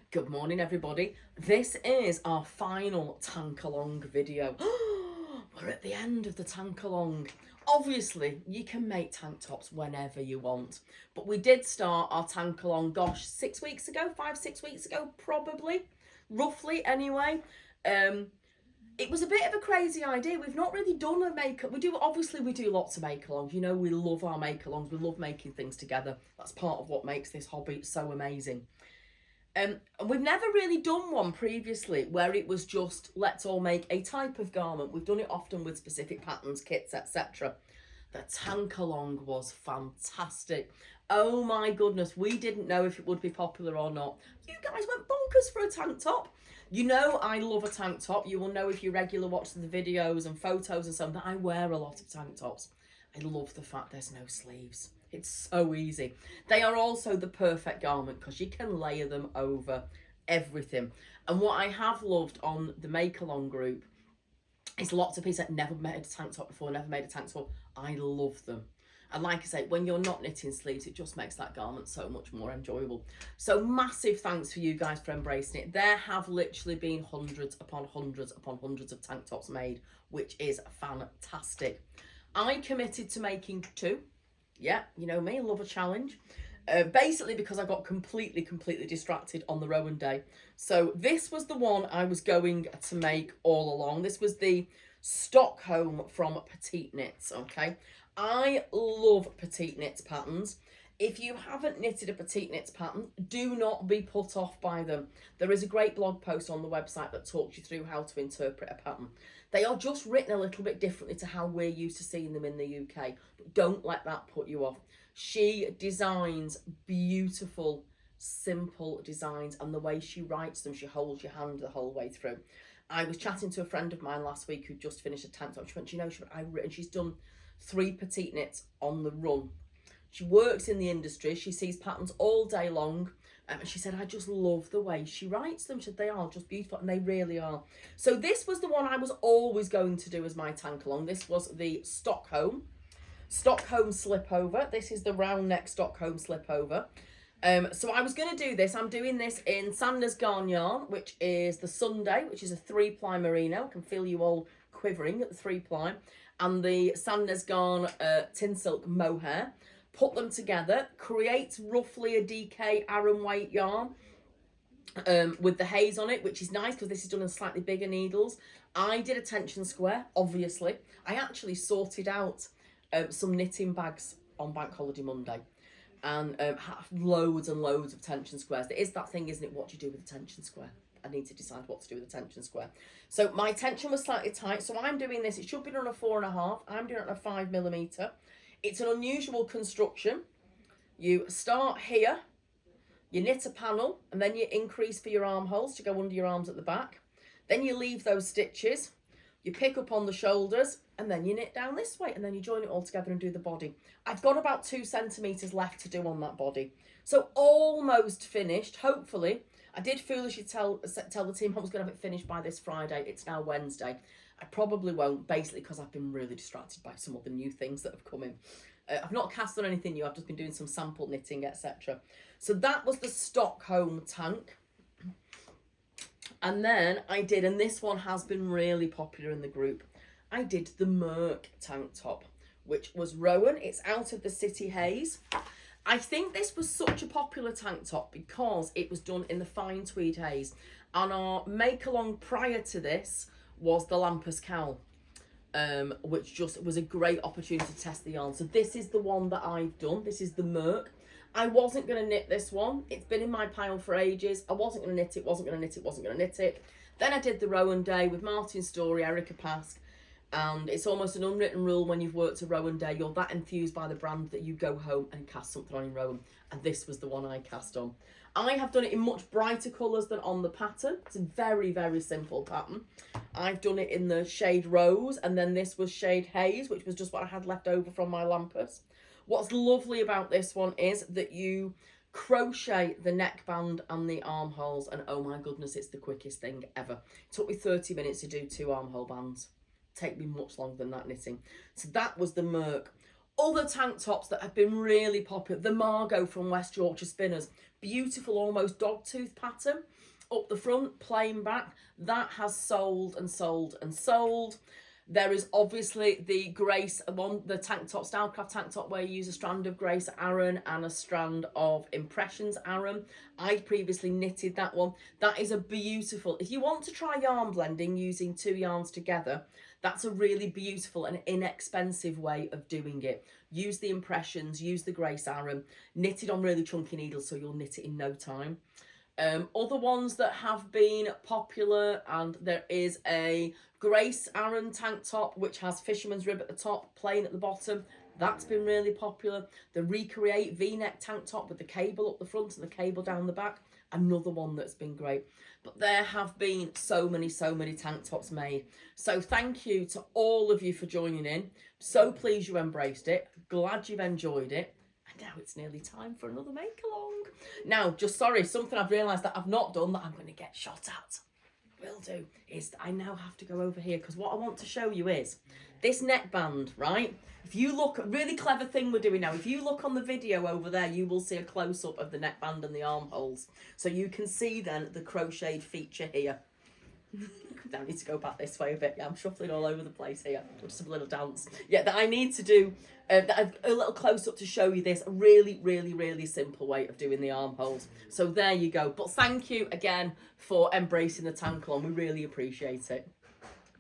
Good morning, everybody. This is our final tank along video. We're at the end of the tank along. Obviously, you can make tank tops whenever you want, but we did start our tank along, gosh, 6 weeks ago, 5-6 weeks ago, probably, roughly anyway. It was a bit of a crazy idea. We've not really done a make-up. We do lots of make-alongs. You know, we love our make-alongs. We love making things together. That's part of what makes this hobby so amazing. And we've never really done one previously where it was just, let's all make a type of garment. We've done it often with specific patterns, kits, etc. The tank along was fantastic. Oh my goodness, we didn't know if it would be popular or not. You guys went bonkers for a tank top. You know I love a tank top. You will know if you regular watch the videos and photos and something. I wear a lot of tank tops. I love the fact there's no sleeves. It's so easy. They are also the perfect garment because you can layer them over everything. And what I have loved on the Make Along group is lots of people that never made a tank top before, never made a tank top. I love them. And like I say, when you're not knitting sleeves, it just makes that garment so much more enjoyable. So massive thanks for you guys for embracing it. There have literally been hundreds upon hundreds upon hundreds of tank tops made, which is fantastic. I committed to making 2. Yeah, you know me, love a challenge. Basically because I got completely distracted on the Rowan day. So this was the one I was going to make all along. This was the Stockholm from PetiteKnits, okay? I love PetiteKnits patterns. If you haven't knitted a PetiteKnits pattern, do not be put off by them. There is a great blog post on the website that talks you through how to interpret a pattern. They are just written a little bit differently to how we're used to seeing them in the UK. But don't let that put you off. She designs beautiful, simple designs, and the way she writes them, she holds your hand the whole way through. I was chatting to a friend of mine last week who just finished a tank top. She went, you know, she's done 3 PetiteKnits on the run. She works in the industry. She sees patterns all day long. And she said, I just love the way she writes them. She said, they are just beautiful, and they really are. So this was the one I was always going to do as my tank along. This was the Stockholm Slipover. This is the round neck Stockholm Slipover. So I was going to do this. I'm doing this in Sanders Garn Yarn, which is the Sunday, which is a 3-ply merino. I can feel you all quivering at the 3-ply. And the Sanders Garn Tin Silk Mohair. Put them together, create roughly a DK Aran weight yarn with the haze on it, which is nice because this is done in slightly bigger needles. I did a tension square, obviously. I actually sorted out some knitting bags on Bank Holiday Monday and have loads and loads of tension squares. There is that thing, isn't it, what do you do with a tension square? I need to decide what to do with a tension square. So my tension was slightly tight, so I'm doing this. It should be done on a 4.5. I'm doing it on a 5mm. It's an unusual construction. You start here, you knit a panel, and then you increase for your armholes to go under your arms at the back. Then you leave those stitches, you pick up on the shoulders, and then you knit down this way, and then you join it all together and do the body. I've got about 2 centimetres left to do on that body. So almost finished, hopefully. I did foolishly tell the team I was going to have it finished by this Friday. It's now Wednesday. I probably won't, basically because I've been really distracted by some of the new things that have come in. I've not cast on anything new. I've just been doing some sample knitting, etc. So that was the Stockholm tank. And then I did, and this one has been really popular in the group, I did the Merc tank top, which was Rowan. It's out of the City Haze. I think this was such a popular tank top because it was done in the Fine Tweed Haze. And our make-along prior to this was the Lampus Cowl, which just was a great opportunity to test the yarn. So this is the one that I've done. This is the Merc. I wasn't going to knit this one. It's been in my pile for ages. I wasn't going to knit it, Then I did the Rowan Day with Martin Story, Erica Pask, and it's almost an unwritten rule when you've worked a Rowan Day, you're that enthused by the brand that you go home and cast something on in Rowan, and this was the one I cast on. I have done it in much brighter colours than on the pattern. It's a very, very simple pattern. I've done it in the shade Rose, and then this was shade Haze, which was just what I had left over from my Lampus. What's lovely about this one is that you crochet the neckband and the armholes, and oh my goodness, it's the quickest thing ever. It took me 30 minutes to do 2 armhole bands. Take me much longer than that knitting. So that was the Merc. Other tank tops that have been really popular, the Margot from West Yorkshire Spinners. Beautiful, almost dogtooth pattern. Up the front, plain back. That has sold and sold and sold. There is obviously the Grace one, the tank top, Stylecraft tank top, where you use a strand of Grace Aran and a strand of Impressions Aran. I previously knitted that one. That is a beautiful, if you want to try yarn blending using 2 yarns together, that's a really beautiful and inexpensive way of doing it. Use the Impressions, use the Grace Aran, knit it on really chunky needles so you'll knit it in no time. Other ones that have been popular, and there is a Grace Aran tank top which has fisherman's rib at the top, plain at the bottom. That's been really popular. The Recreate V-neck tank top with the cable up the front and the cable down the back, another one that's been great. But there have been so many tank tops made. So thank you to all of you for joining in. So pleased you embraced it. Glad you've enjoyed it. And now it's nearly time for another make along. Now, just sorry, something I've realised that I've not done that I'm going to get shot at, will do, is that I now have to go over here, because what I want to show you is this neckband, right? If you look, really clever thing we're doing now, if you look on the video over there, you will see a close-up of the neckband and the armholes. So you can see then the crocheted feature here. I need to go back this way a bit. Yeah, I'm shuffling all over the place here. Just a little dance. Yeah, that I need to do a little close up to show you this really simple way of doing the armholes. So there you go. But thank you again for embracing the tank along. We really appreciate it.